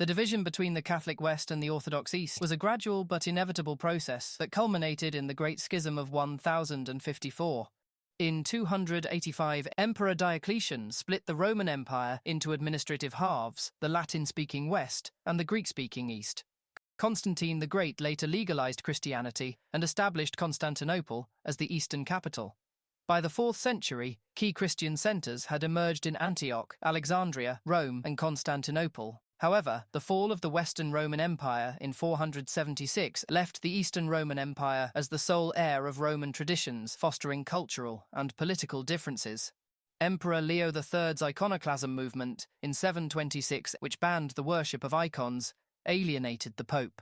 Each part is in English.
The division between the Catholic West and the Orthodox East was a gradual but inevitable process that culminated in the Great Schism of 1054. In 285, Emperor Diocletian split the Roman Empire into administrative halves, the Latin-speaking West and the Greek-speaking East. Constantine the Great later legalized Christianity and established Constantinople as the Eastern capital. By the 4th century, key Christian centers had emerged in Antioch, Alexandria, Rome, and Constantinople. However, the fall of the Western Roman Empire in 476 left the Eastern Roman Empire as the sole heir of Roman traditions, fostering cultural and political differences. Emperor Leo III's iconoclasm movement in 726, which banned the worship of icons, alienated the Pope.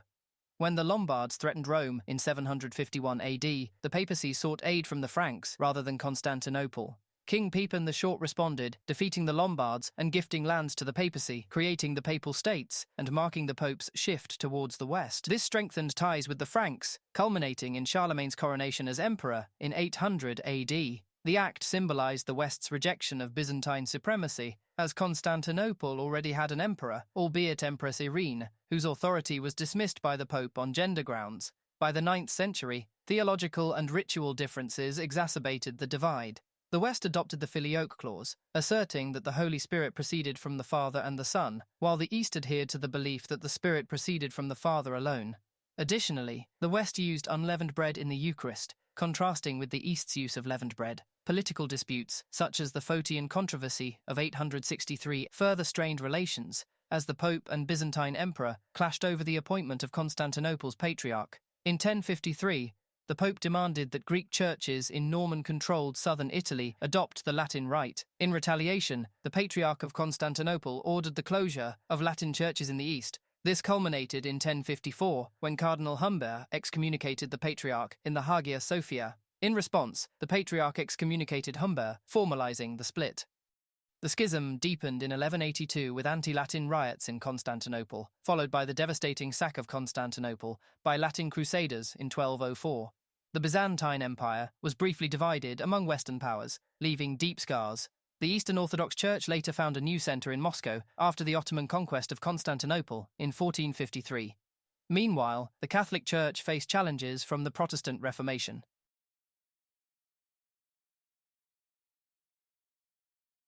When the Lombards threatened Rome in 751 AD, the papacy sought aid from the Franks rather than Constantinople. King Pepin the Short responded, defeating the Lombards and gifting lands to the papacy, creating the Papal States and marking the Pope's shift towards the West. This strengthened ties with the Franks, culminating in Charlemagne's coronation as emperor in 800 AD. The act symbolized the West's rejection of Byzantine supremacy, as Constantinople already had an emperor, albeit Empress Irene, whose authority was dismissed by the Pope on gender grounds. By the 9th century, theological and ritual differences exacerbated the divide. The West adopted the Filioque clause, asserting that the Holy Spirit proceeded from the Father and the Son, while the East adhered to the belief that the Spirit proceeded from the Father alone. Additionally, the West used unleavened bread in the Eucharist, contrasting with the East's use of leavened bread. Political disputes, such as the Photian controversy of 863, further strained relations, as the Pope and Byzantine Emperor clashed over the appointment of Constantinople's patriarch. In 1053, the Pope demanded that Greek churches in Norman-controlled southern Italy adopt the Latin Rite. In retaliation, the Patriarch of Constantinople ordered the closure of Latin churches in the East. This culminated in 1054, when Cardinal Humbert excommunicated the Patriarch in the Hagia Sophia. In response, the Patriarch excommunicated Humbert, formalizing the split. The schism deepened in 1182 with anti-Latin riots in Constantinople, followed by the devastating sack of Constantinople by Latin crusaders in 1204. The Byzantine Empire was briefly divided among Western powers, leaving deep scars. The Eastern Orthodox Church later found a new center in Moscow after the Ottoman conquest of Constantinople in 1453. Meanwhile, the Catholic Church faced challenges from the Protestant Reformation.